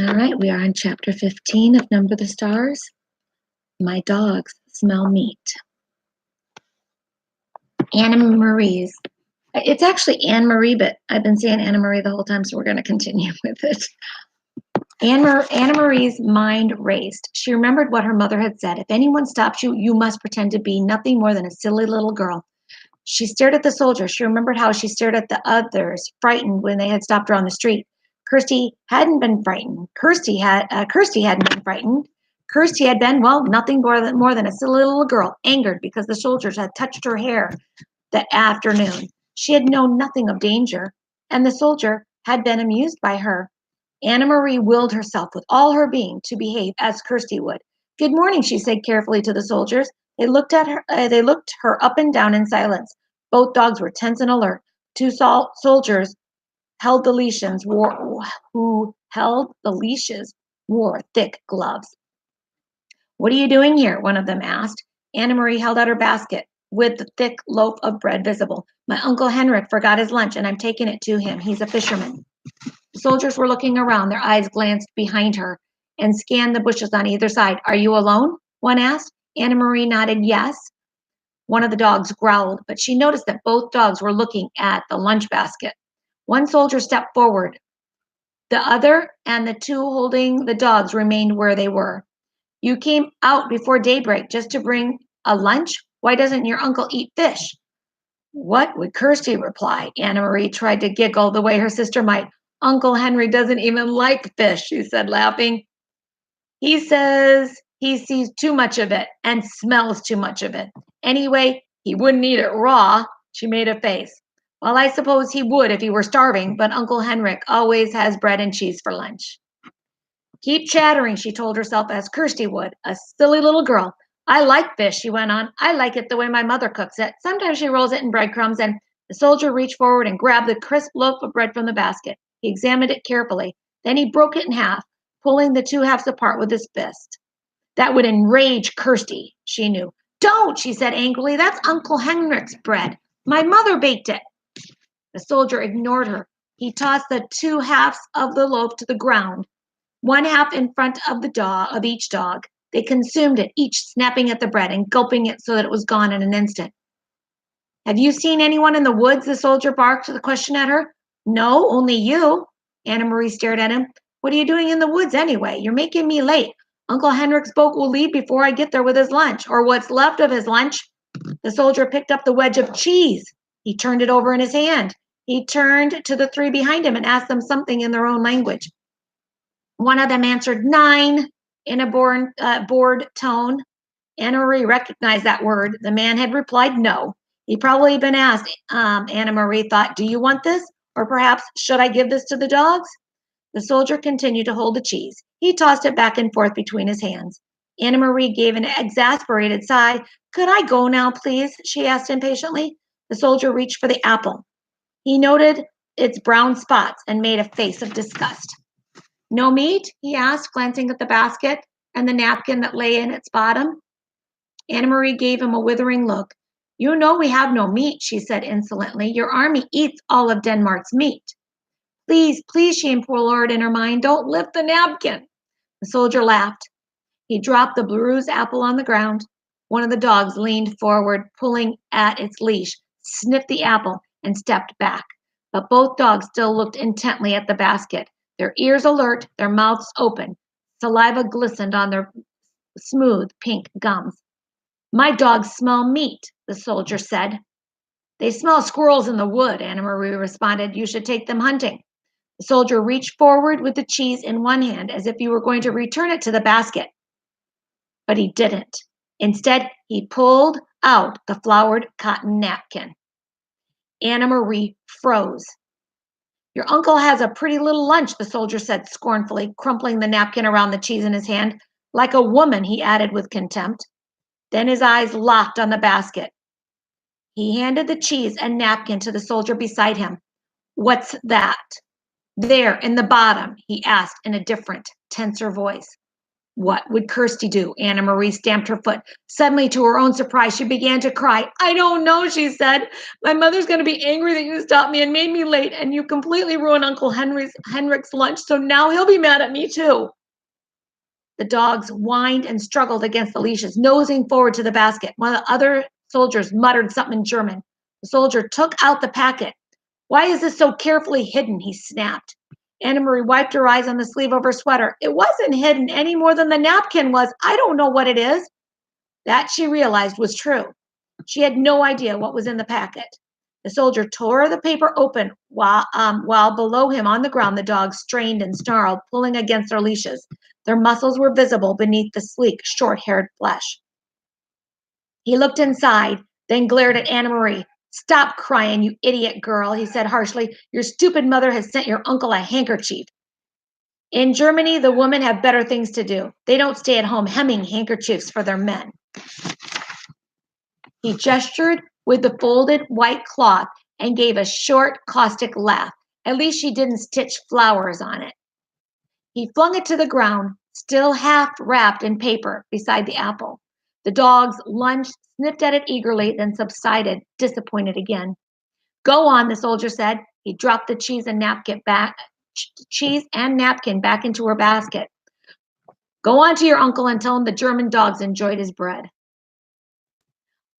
All right, we are on chapter 15 of Number the Stars. My dogs smell meat. Anna Marie's. It's actually Anne Marie, but I've been saying Anna Marie the whole time, so we're going to continue with it. Anna Marie's mind raced. She remembered what her mother had said. If anyone stops you, you must pretend to be nothing more than a silly little girl. She stared at the soldier. She remembered how she stared at the others, frightened when they had stopped her on the street. Kirsty hadn't been frightened. Kirsty hadn't been frightened. Kirsty had been, well, nothing more than a silly little girl, angered because the soldiers had touched her hair that afternoon. She had known nothing of danger, and the soldier had been amused by her. Anna Marie willed herself with all her being to behave as Kirsty would. Good morning, she said carefully to the soldiers. They looked her up and down in silence. Both dogs were tense and alert. Two soldiers held the leashes, wore thick gloves. What are you doing here? One of them asked. Anna Marie held out her basket with the thick loaf of bread visible. My Uncle Henrik forgot his lunch, and I'm taking it to him. He's a fisherman. The soldiers were looking around. Their eyes glanced behind her and scanned the bushes on either side. Are you alone? One asked. Anna Marie nodded yes. One of the dogs growled, but she noticed that both dogs were looking at the lunch basket. One soldier stepped forward. The other and the two holding the dogs remained where they were. You came out before daybreak just to bring a lunch? Why doesn't your uncle eat fish? What would Kirsty reply? Anna Marie tried to giggle the way her sister might. Uncle Henry doesn't even like fish, she said, laughing. He says he sees too much of it and smells too much of it. Anyway, he wouldn't eat it raw. She made a face. Well, I suppose he would if he were starving, but Uncle Henrik always has bread and cheese for lunch. Keep chattering, she told herself as Kirsty would, a silly little girl. I like fish, she went on. I like it the way my mother cooks it. Sometimes she rolls it in breadcrumbs, and the soldier reached forward and grabbed the crisp loaf of bread from the basket. He examined it carefully. Then he broke it in half, pulling the two halves apart with his fist. That would enrage Kirsty, she knew. Don't, she said angrily. That's Uncle Henrik's bread. My mother baked it. The soldier ignored her. He tossed the two halves of the loaf to the ground, one half in front of each dog. They consumed it, each snapping at the bread and gulping it so that it was gone in an instant. Have you seen anyone in the woods? The soldier barked the question at her. No, only you. Anna Marie stared at him. What are you doing in the woods anyway? You're making me late. Uncle Henrik's boat will leave before I get there with his lunch, or what's left of his lunch. The soldier picked up the wedge of cheese. He turned it over in his hand. He turned to the three behind him and asked them something in their own language. One of them answered 9 in a bored tone. Anna Marie recognized that word. The man had replied no. He'd probably been asked, Anna Marie thought, do you want this? Or perhaps, should I give this to the dogs? The soldier continued to hold the cheese. He tossed it back and forth between his hands. Anna Marie gave an exasperated sigh. Could I go now, please? She asked impatiently. The soldier reached for the apple. He noted its brown spots and made a face of disgust. No meat? He asked, glancing at the basket and the napkin that lay in its bottom. Anna Marie gave him a withering look. You know we have no meat, she said insolently. Your army eats all of Denmark's meat. Please, please, she implored in her mind, don't lift the napkin. The soldier laughed. He dropped the bruised apple on the ground. One of the dogs leaned forward, pulling at its leash, sniffed the apple, and stepped back. But both dogs still looked intently at the basket, their ears alert, their mouths open. Saliva glistened on their smooth pink gums. My dogs smell meat, the soldier said. They smell squirrels in the wood, Anna Marie responded. You should take them hunting. The soldier reached forward with the cheese in one hand as if he were going to return it to the basket. But he didn't. Instead, he pulled out the flowered cotton napkin. Anna Marie froze. Your uncle has a pretty little lunch, the soldier said scornfully, crumpling the napkin around the cheese in his hand. Like a woman, he added with contempt. Then his eyes locked on the basket. He handed the cheese and napkin to the soldier beside him. What's that? There, in the bottom, he asked in a different, tenser voice. What would Kirsty do? Anna Marie stamped her foot. Suddenly, to her own surprise, she began to cry. I don't know, she said. My mother's going to be angry that you stopped me and made me late, and you completely ruined Uncle Henrik's lunch, so now he'll be mad at me too. The dogs whined and struggled against the leashes, nosing forward to the basket, while the other soldiers muttered something in German. The soldier took out the packet. Why is this so carefully hidden? He snapped. Anna Marie wiped her eyes on the sleeve of her sweater. It wasn't hidden any more than the napkin was. I don't know what it is. That, she realized, was true. She had no idea what was in the packet. The soldier tore the paper open while below him on the ground the dogs strained and snarled, pulling against their leashes. Their muscles were visible beneath the sleek, short-haired flesh. He looked inside, then glared at Anna Marie. Stop crying, you idiot girl, he said harshly. Your stupid mother has sent your uncle a handkerchief. In Germany, the women have better things to do. They don't stay at home hemming handkerchiefs for their men. He gestured with the folded white cloth and gave a short, caustic laugh. At least she didn't stitch flowers on it. He flung it to the ground, still half wrapped in paper, beside the apple. The dogs lunged, sniffed at it eagerly, then subsided, disappointed again. Go on, the soldier said. He dropped the cheese and napkin back into her basket. Go on to your uncle and tell him the German dogs enjoyed his bread.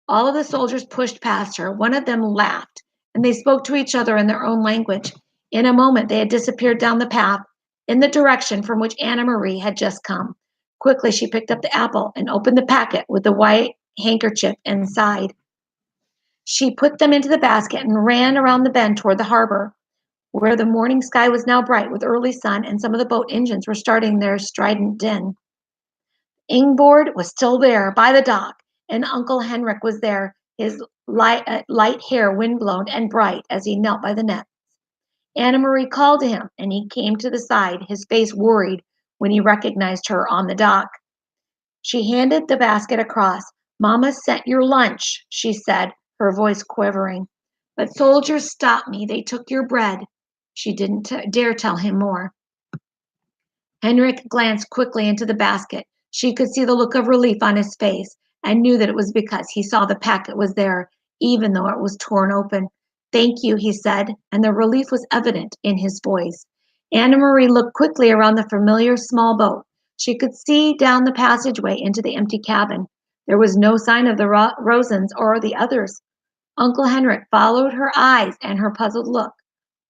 All of the soldiers pushed past her. One of them laughed, and they spoke to each other in their own language. In a moment, they had disappeared down the path in the direction from which Anna Marie had just come. Quickly, she picked up the apple and opened the packet with the white handkerchief inside. She put them into the basket and ran around the bend toward the harbor, where the morning sky was now bright with early sun and some of the boat engines were starting their strident din. Ingeborg was still there by the dock, and Uncle Henrik was there, his light hair windblown and bright as he knelt by the nets. Anna Marie called to him, and he came to the side, his face worried when he recognized her on the dock. She handed the basket across. Mama sent your lunch, she said, her voice quivering. But soldiers stopped me. They took your bread. She didn't dare tell him more. Henrik glanced quickly into the basket. She could see the look of relief on his face and knew that it was because he saw the packet was there, even though it was torn open. Thank you, he said, and the relief was evident in his voice. Anna Marie looked quickly around the familiar small boat. She could see down the passageway into the empty cabin. There was no sign of the Rosens or the others. Uncle Henrik followed her eyes and her puzzled look.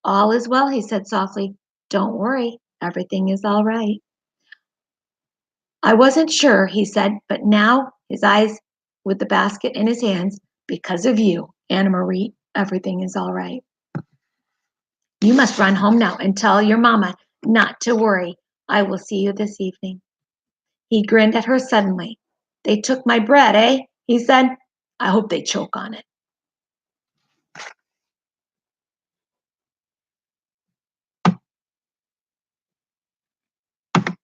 All is well, he said softly. Don't worry, everything is all right. I wasn't sure, he said, but now, his eyes with the basket in his hands, because of you, Anna Marie, everything is all right. You must run home now and tell your mama not to worry. I will see you this evening. He grinned at her suddenly. They took my bread, eh? He said. I hope they choke on it.